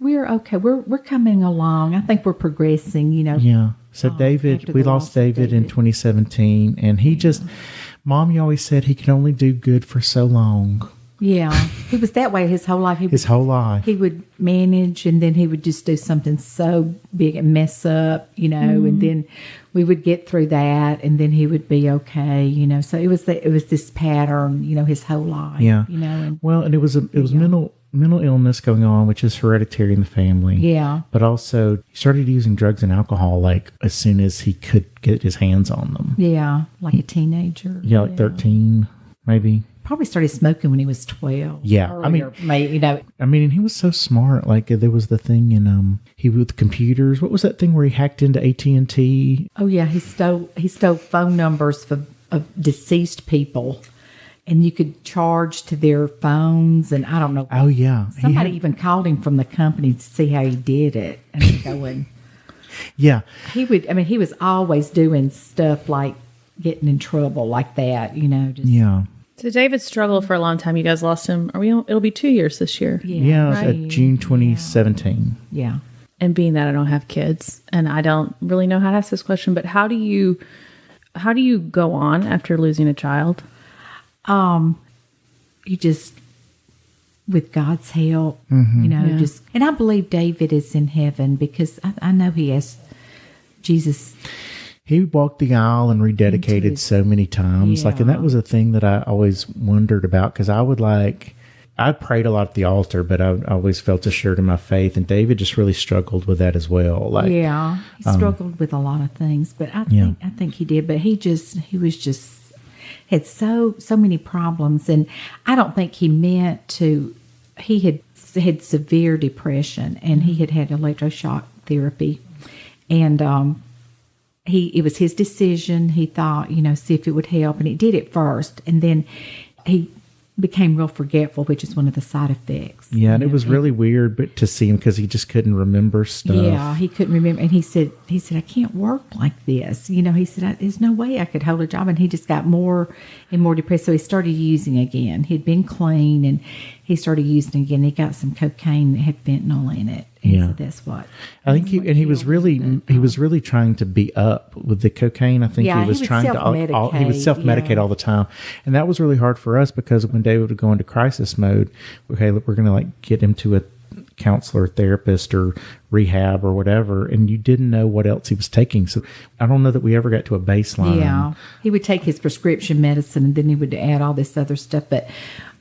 we're okay. We're coming along. I think we're progressing, Yeah. So David, we lost David in 2017, and he just, Mommy always said he could only do good for so long. Yeah. He was that way his whole life. Whole life. He would manage, and then he would just do something so big and mess up, and then we would get through that, and then he would be okay, So it was this pattern, his whole life. Yeah. And, and it was mental illness going on, which is hereditary in the family. Yeah. But also he started using drugs and alcohol like as soon as he could get his hands on them. Yeah. Like a teenager. Yeah, like 13, maybe. Probably started smoking when he was 12. Yeah. Earlier, and he was so smart. Like there was the thing in he with computers. What was that thing where he hacked into AT&T? Oh yeah, he stole phone numbers of deceased people, and you could charge to their phones, and I don't know. Oh yeah. Somebody even called him from the company to see how he did it, and I'm going. Yeah. He was always doing stuff like getting in trouble like that, Yeah. So David struggled for a long time. You guys lost him. It'll be 2 years this year. Yeah, right. June 2017. Yeah. And being that I don't have kids, and I don't really know how to ask this question, but how do you go on after losing a child? You just, with God's help, Mm-hmm. and I believe David is in heaven because I know he has Jesus. He walked the aisle and rededicated so many times. And that was a thing that I always wondered about, because I prayed a lot at the altar, but I always felt assured in my faith. And David just really struggled with that as well. He struggled with a lot of things, but I think he did. But he was just had so many problems, and I don't think he meant to. He had severe depression, and he had electroshock therapy, and it was his decision. He thought, see if it would help, and it did at first, and then he became real forgetful, which is one of the side effects. Yeah, and it was really weird to see him because he just couldn't remember stuff. Yeah, he couldn't remember, and he said, I can't work like this. He said, there's no way I could hold a job, and he just got more and more depressed. So he started using again. He'd been clean, and he started using again. He got some cocaine that had fentanyl in it. And so that's what I think he was really trying to be up with the cocaine. I think he was trying to he would self-medicate all the time, and that was really hard for us because when David would go into crisis mode, okay, we're going to get him to a counselor, therapist, or rehab or whatever, and you didn't know what else he was taking. So I don't know that we ever got to a baseline. Yeah, he would take his prescription medicine, and then he would add all this other stuff, but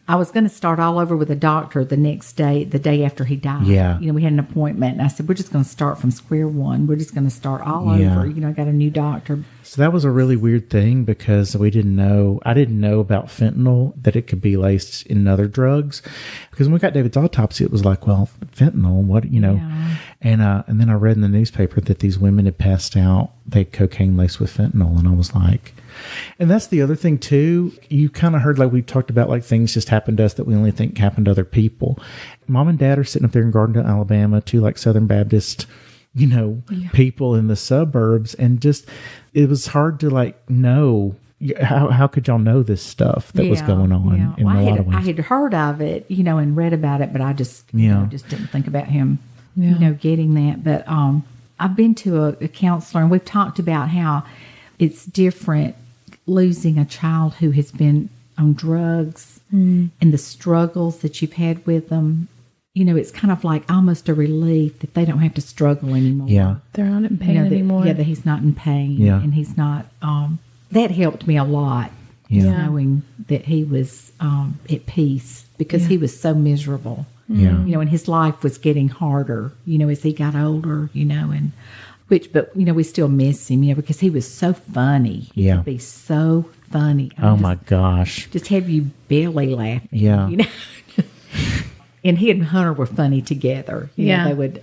I was going to start all over with a doctor the next day, the day after he died. Yeah. We had an appointment, and I said, we're just going to start from square one. We're just going to start all over. I got a new doctor. So that was a really weird thing because I didn't know about fentanyl, that it could be laced in other drugs. Because when we got David's autopsy, it was like, well, fentanyl, what, Yeah. And then I read in the newspaper that these women had passed out, they had cocaine laced with fentanyl. And I was like, and that's the other thing too. You kind of heard, like we talked about, like things just happened to us that we only think happened to other people. Mom and Dad are sitting up there in Gardendale, Alabama, two like Southern Baptist, people in the suburbs, and just it was hard to know how could y'all know this stuff that was going on in a lot of ways. I had heard of it, and read about it, but I just just didn't think about him, getting that. But I've been to a counselor, and we've talked about how it's different losing a child who has been on drugs and the struggles that you've had with them. It's kind of like almost a relief that they don't have to struggle anymore. Yeah. They're not in pain anymore. That he's not in pain. Yeah. And he's not, that helped me a lot. Yeah. Knowing that he was at peace because he was so miserable. Yeah. And his life was getting harder, as he got older, but we still miss him, because he was so funny. He could be so funny. My gosh. Just have you belly laughing. Yeah. And he and Hunter were funny together. They would,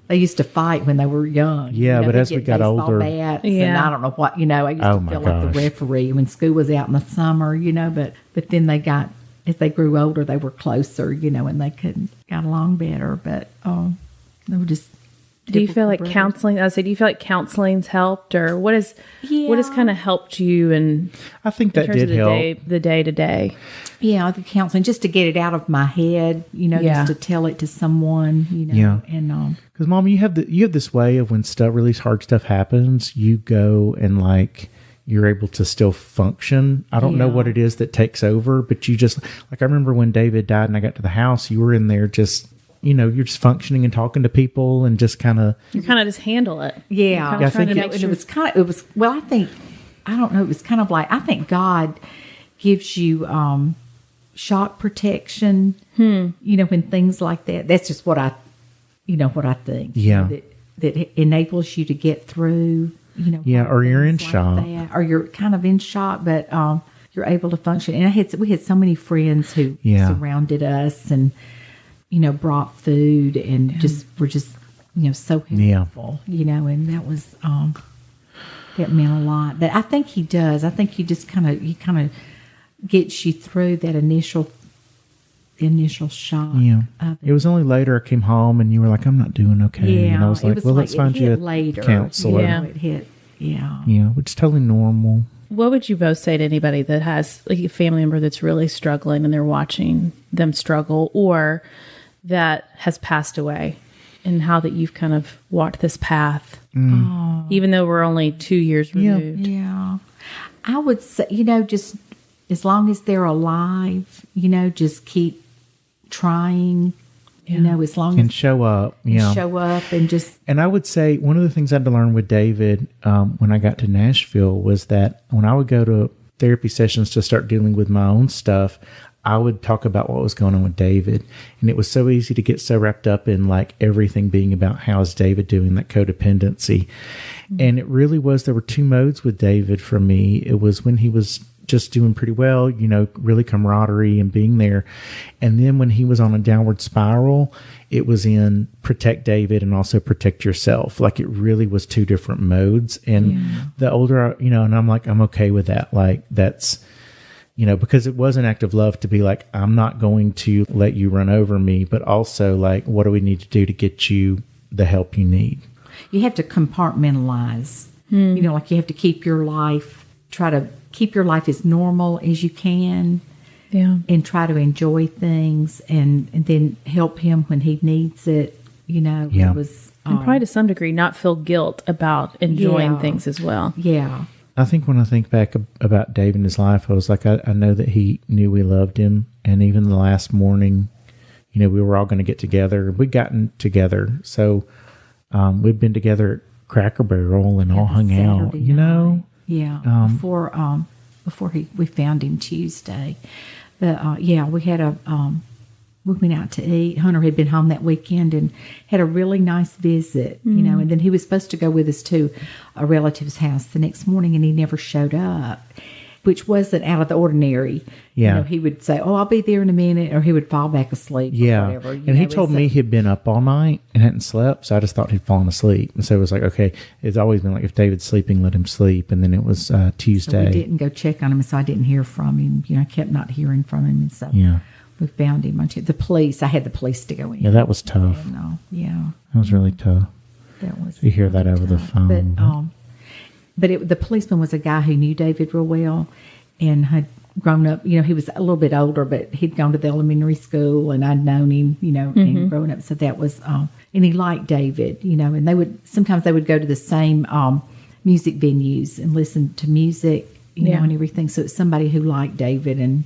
they used to fight when they were young. Yeah, but as we got older. Bats, and I don't know what, I used to feel like the referee when school was out in the summer, but then as they grew older, they were closer, and they got along better. But they were just Do you feel like brothers. counseling? I say, do you feel like counseling's helped, or what has kind of helped you? And I think that did help. The day to day. Yeah, the counseling, just to get it out of my head, just to tell it to someone, Yeah. and Because Mom, you have this way of when really hard stuff happens, you go and like you're able to still function. I don't know what it is that takes over, but you just like I remember when David died and I got to the house, you were in there just. You're just functioning and talking to people and just kind of... You kind of just handle it. Yeah. I think it was I think God gives you shock protection, when things like that. That's just what I think. Yeah. That enables you to get through, or you're in like shock. that, or you're kind of in shock, but you're able to function. And we had so many friends who surrounded us and, brought food and were just so helpful, and that was, that meant a lot. But I think he does. I think he kind of gets you through that initial shock. Yeah. Of it. It was only later I came home and you were like, I'm not doing okay. Yeah. And I was like, well, let's find you a counselor. Yeah. It hit. Yeah. Yeah. Which is totally normal. What would you both say to anybody that has like a family member that's really struggling and they're watching them struggle, or that has passed away, and how that you've kind of walked this path, even though we're only 2 years removed? Yeah. I would say, just as long as they're alive, just keep trying, as long And as show up. Yeah. show up and just, And I would say one of the things I had to learn with David when I got to Nashville was that when I would go to therapy sessions to start dealing with my own stuff, I would talk about what was going on with David. And it was so easy to get so wrapped up in like everything being about how is David doing, that codependency. And it really was, there were two modes with David for me. It was when he was just doing pretty well, really camaraderie and being there. And then when he was on a downward spiral, it was in protect David and also protect yourself. Like it really was two different modes. And the older, and I'm like, I'm okay with that. Like that's, because it was an act of love to be like, I'm not going to let you run over me, but also like, what do we need to do to get you the help you need? you have to compartmentalize. Like you have to try to keep your life as normal as you can. Yeah. And try to enjoy things and then help him when he needs it. Yeah. It was, and probably to some degree not feel guilt about enjoying things as well. Yeah. I think when I think back about Dave and his life, I was like, I know that he knew we loved him. And even the last morning, we were all going to get together. We'd gotten together. So we'd been together at Cracker Barrel and all hung out, Saturday night. Yeah. Before we found him Tuesday. But we had we went out to eat. Hunter had been home that weekend and had a really nice visit, and then he was supposed to go with us to a relative's house the next morning, and he never showed up, which wasn't out of the ordinary. Yeah. He would say, "Oh, I'll be there in a minute," or he would fall back asleep or whatever. And he told me he'd been up all night and hadn't slept, so I just thought he'd fallen asleep. And so it was like, okay, it's always been like, if David's sleeping, let him sleep. And then it was Tuesday. So we didn't go check on him, so I didn't hear from him. I kept not hearing from him, and so we found him on Tuesday. I had the police to go in. Yeah, that was tough. And, That was really tough. That was. You hear that over the phone. But the policeman was a guy who knew David real well and had grown up. He was a little bit older, but he'd gone to the elementary school, and I'd known him, and growing up. So that was, and he liked David, and sometimes they would go to the same music venues and listen to music, and everything. So it's somebody who liked David and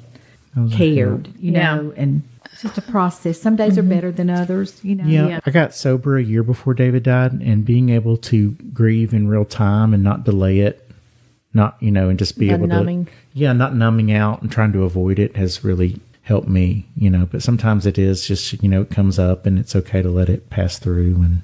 cared, and it's just a process. Some days are better than others, Yeah. I got sober a year before David died, and being able to grieve in real time and not delay it, and just be able to, not numbing out and trying to avoid it has really helped me, but sometimes it is just, it comes up and it's okay to let it pass through. And